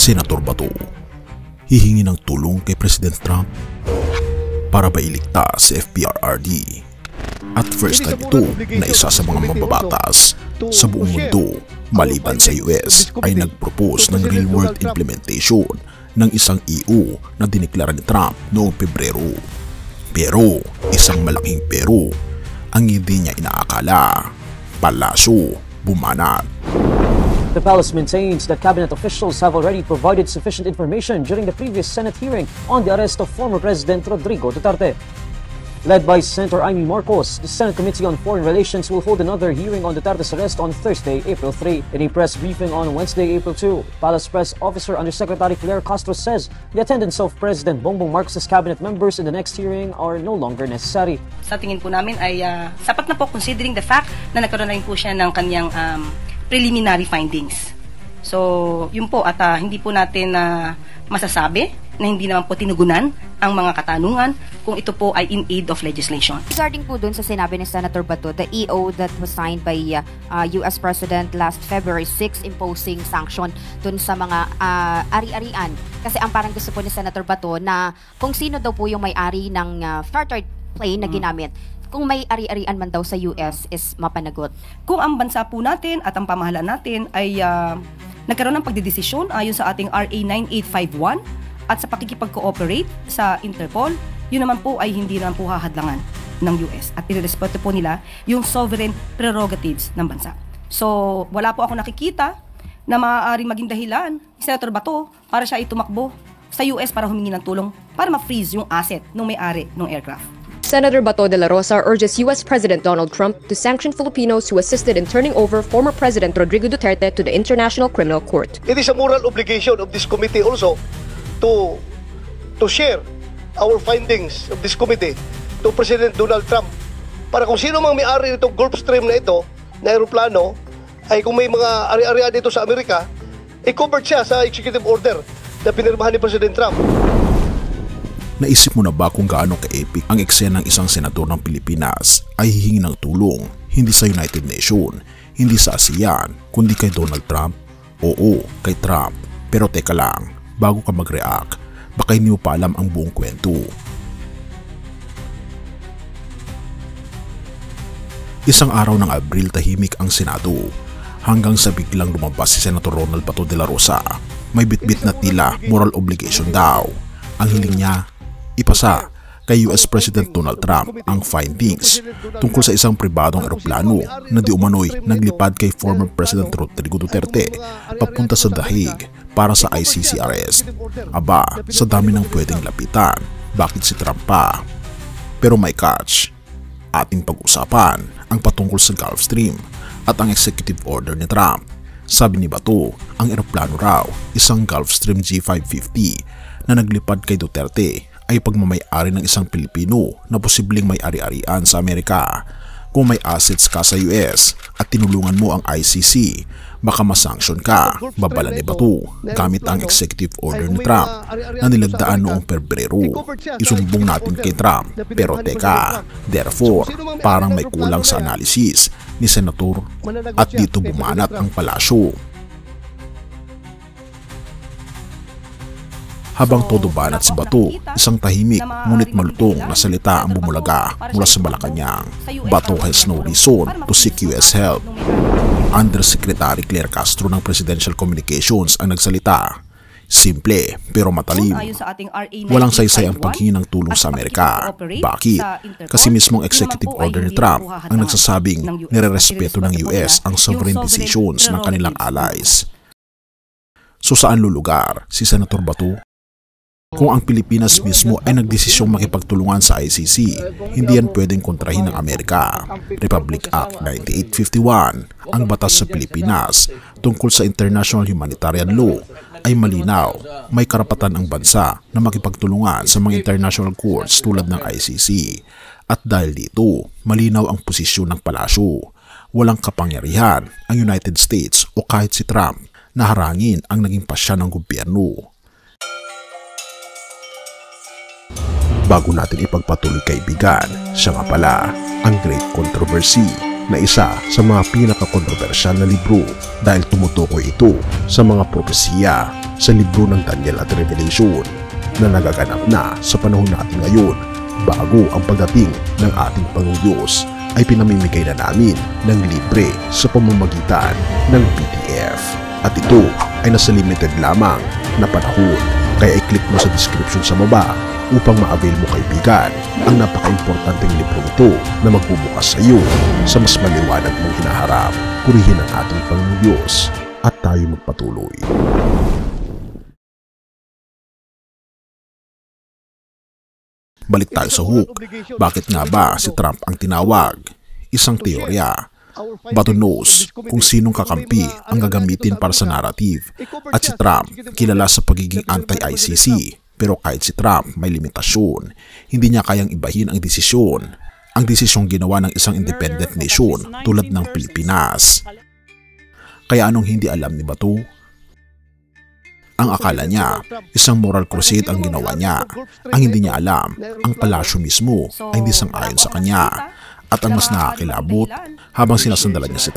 Senator Bato hihingi ng tulong kay President Trump para ba iligtas si FPRRD. At first time ito na isa sa mga mababatas sa buong mundo maliban sa US ay nag-propose ng real-world implementation ng isang EU na diniklara ni Trump noong Pebrero. Pero isang malaking pero ang hindi niya inaakala, palasyo bumanat. The palace maintains that cabinet officials have already provided sufficient information during the previous Senate hearing on the arrest of former President Rodrigo Duterte. Led by Senator Amy Marcos, the Senate Committee on Foreign Relations will hold another hearing on Duterte's arrest on Thursday, April 3. In a press briefing on Wednesday, April 2, Palace Press Officer Undersecretary Claire Castro says the attendance of President Bongbong Marcos' cabinet members in the next hearing are no longer necessary. Sa tingin po namin ay sapat na po considering the fact na nagkaroon na rin po siya ng kanyang preliminary findings. So, yun po at hindi po natin masasabi na hindi naman po tinugunan ang mga katanungan kung ito po ay in aid of legislation. Regarding po dun sa sinabi ni Senator Bato, the EO that was signed by US President last February 6 imposing sanction dun sa mga ari-arian. Kasi ang parang gusto po ni Senator Bato na kung sino daw po yung may-ari ng chartered plane na ginamit, kung may ari-arian man daw sa US is mapanagot. Kung ang bansa po natin at ang pamahalaan natin ay nagkaroon ng pagdedesisyon ayon sa ating RA 9851 at sa pakikipag-cooperate sa Interpol, yun naman po ay hindi naman po hahadlangan ng US at irerespeto po nila yung sovereign prerogatives ng bansa. So, wala po ako nakikita na maaaring maging dahilan ni Senator Bato para siya itumakbo sa US para humingi ng tulong para ma-freeze yung asset ng may-ari ng aircraft. Senator Bato de la Rosa urges U.S. President Donald Trump to sanction Filipinos who assisted in turning over former President Rodrigo Duterte to the International Criminal Court. It is a moral obligation of this committee also to share our findings of this committee to President Donald Trump para kung sino mang may-ari nitong Gulfstream na ito, na aeroplano, ay kung may mga ari-arian dito sa Amerika, i-covered siya sa executive order na pinirmahan ni President Trump. Naisip mo na ba kung gaano ka-epic ang eksena ng isang senador ng Pilipinas ay hihingi ng tulong hindi sa United Nations, hindi sa ASEAN, kundi kay Donald Trump? Oo, kay Trump. Pero teka lang, bago ka mag-react, baka hindi mo pa alam ang buong kwento. Isang araw ng Abril tahimik ang Senado hanggang sa biglang lumabas si Senator Ronald Bato de la Rosa. May bitbit na tila moral obligation daw. Ang hiling niya, ipasa kay US President Donald Trump ang findings tungkol sa isang pribadong eroplano na di umano'y naglipad kay former President Rodrigo Duterte papunta sa The Hague para sa ICC arrest. Aba, sa dami ng pwedeng lapitan, bakit si Trump pa? Pero may catch. Ating pag-usapan ang patungkol sa Gulfstream at ang executive order ni Trump. Sabi ni Bato, ang eroplano raw, isang Gulfstream G550 na naglipad kay Duterte ay pagmamay-ari ng isang Pilipino na posibleng may ari-arian sa Amerika. Kung may assets ka sa US at tinulungan mo ang ICC, baka masanction ka, babala ni Bato gamit ang executive order ni Trump na nilagdaan noong Pebrero. Isumbong natin kay Trump, pero teka, therefore, parang may kulang sa analysis ni Senator at dito bumanat ang palasyo. Habang todo banat si Bato, isang tahimik ngunit malutong na salita ang bumulaga mula sa Malacanang. Bato has no reason to seek US help. Undersecretary Claire Castro ng Presidential Communications ang nagsalita. Simple pero matalim. Walang saysay ang paghingi ng tulong sa Amerika. Bakit? Kasi mismong executive order ni Trump ang nagsasabing nirerespeto ng US ang sovereign decisions ng kanilang allies. So saan lulugar si Senator Bato? Kung ang Pilipinas mismo ay nagdesisyong makipagtulungan sa ICC, hindi yan pwedeng kontrahin ng Amerika. Republic Act 9851, ang batas sa Pilipinas tungkol sa international humanitarian law ay malinaw. May karapatan ang bansa na makipagtulungan sa mga international courts tulad ng ICC. At dahil dito, malinaw ang posisyon ng palasyo. Walang kapangyarihan ang United States o kahit si Trump na harangin ang naging pasya ng gobyerno. Bago natin ipagpatuloy kaibigan, siya nga pala ang Great Controversy na isa sa mga pinaka-kontrobersyal na libro dahil tumutukoy ito sa mga propesiya sa libro ng Daniel at Revelation na nagaganap na sa panahon natin ngayon bago ang pagdating ng ating Panginoong Diyos ay pinamimigay na namin ng libre sa pamamagitan ng PDF. At ito ay nasa limited lamang na panahon, kaya i-click mo sa description sa baba upang ma-avail mo kaibigan ang napaka-importanteng libro ito na magbubukas sa iyo sa mas maliwanag mong hinaharap. Purihin ang ating Panginoong Diyos at tayo magpatuloy. Balik tayo sa hook. Bakit nga ba si Trump ang tinawag? Isang teorya. Bato knows kung sinong kakampi ang gagamitin para sa narrative. At si Trump kilala sa pagiging anti-ICC. Pero kahit si Trump may limitasyon, hindi niya kayang ibahin ang desisyon. Ang desisyong ginawa ng isang independent nation tulad ng Pilipinas. Kaya anong hindi alam ni Bato? Ang akala niya, isang moral crusade ang ginawa niya. Ang hindi niya alam, ang palasyo mismo ay hindi sang-ayon sa kanya. At ang mas nakakilabot, habang sinasandalan niya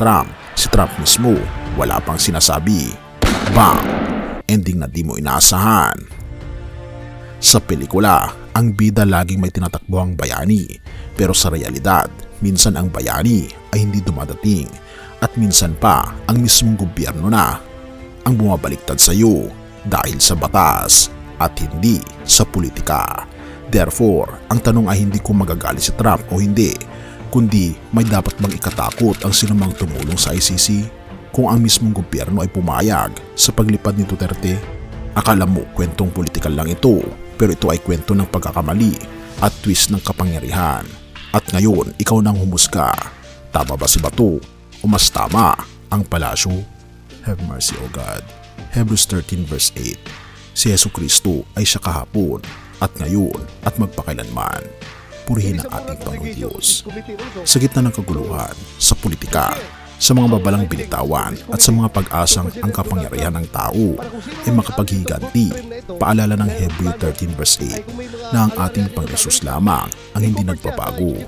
si Trump mismo, wala pang sinasabi. Bang! Ending na di mo inaasahan. Sa pelikula, ang bida laging may tinatakbuhang bayani. Pero sa realidad, minsan ang bayani ay hindi dumadating. At minsan pa, ang mismong gobyerno na ang bumabaliktad sa iyo dahil sa batas at hindi sa politika. Therefore, ang tanong ay hindi kung magagalit si Trump o hindi, kundi may dapat bang ikatakot ang sinumang tumulong sa ICC kung ang mismong gobyerno ay pumayag sa paglipad ni Duterte. Akala mo kwentong politikal lang ito, pero ito ay kwento ng pagkakamali at twist ng kapangyarihan. At ngayon, ikaw nang humusga. Tama ba si Bato o mas tama ang palasyo? Have mercy, O God. Hebrews 13 verse 8. Si Jesucristo ay siya kahapon at ngayon at magpakailanman. Purihin ang ating Panginoong Diyos. Sa gitna ng kaguluhan, sa politika, sa mga babalang binitawan at sa mga pag-asang ang kapangyarihan ng tao ay makapaghiganti, paalala ng Hebrews 13 verse 8 na ang ating Panginoon lamang ang hindi nagbabago.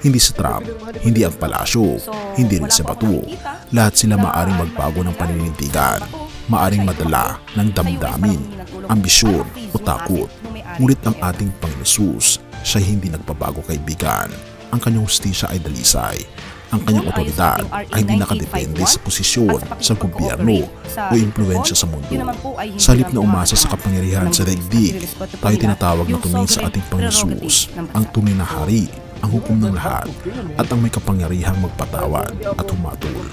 Hindi si Trump, hindi ang palasyo, hindi rin si Bato. Lahat sila maaring magbago ng paninindigan, maaring madala ng damdamin, ambisyon o takot. Ngunit ang ating Panginoon, siya hindi nagbabago kaibigan. Ang kanyang hustisya ay dalisay. Ang kanyang otoridad ay hindi nakadepende sa posisyon, sa gobyerno o impluensya sa mundo. Sa halip na umasa sa kapangyarihan sa daigdig, tayo tinatawag na tumingin sa ating Panginoon, ang tunay na hari, ang hukom ng lahat, at ang may kapangyarihang magpatawad at humatol.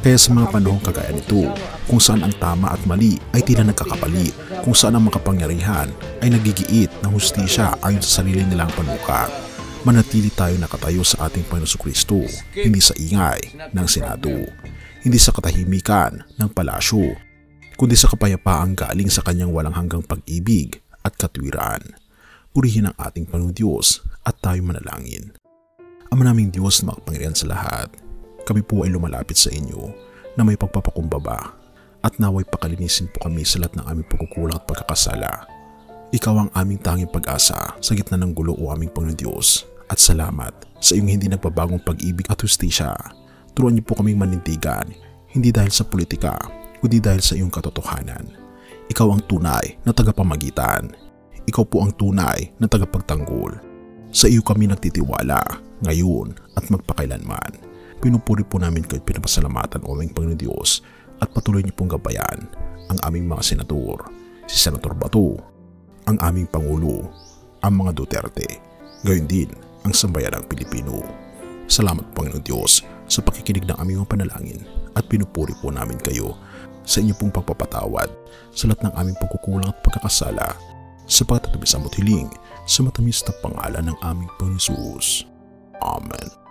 Kaya sa mga panahong kagaya nito, kung saan ang tama at mali ay tila nagkakapalit, kung saan ang makapangyarihan ay nagigiit ng hustisya ayon sa sarili nilang panukat, manatili tayo nakatayo sa ating Panginoon Kristo, hindi sa ingay ng Senado, hindi sa katahimikan ng palasyo, kundi sa kapayapaang galing sa kanyang walang hanggang pag-ibig at katwiran. Purihin ang ating Panginoon Diyos at tayo manalangin. Ama naming Diyos na makapangyarihan sa lahat, kami po ay lumalapit sa inyo na may pagpapakumbaba at naway pakalinisin po kami sa lahat ng aming pagkukulang at pagkakasala. Ikaw ang aming tanging pag-asa sa gitna ng gulo o aming Panginoon Diyos. At salamat sa iyong hindi nagbabagong pag-ibig at hustisya. Turuan niyo po kaming manindigan, hindi dahil sa politika, kundi dahil sa iyong katotohanan. Ikaw ang tunay na tagapamagitan. Ikaw po ang tunay na tagapagtanggol. Sa iyo kami nagtitiwala, ngayon at magpakailanman. Pinupuri po namin kayo at pinapasalamatan o aming Panginoon Diyos at patuloy niyo pong gabayan ang aming mga senador, si Senator Bato, ang aming Pangulo, ang mga Duterte, gayon din ang sambayanang Pilipino. Salamat Panginoon Diyos sa pakikinig ng aming mga panalangin at pinupuri po namin kayo sa inyo pong pagpapatawad sa lahat ng aming pagkukulang at pagkakasala sa pagtatabi sa hiling sa matamis na pangalan ng aming Panginoon Jesus. Amen.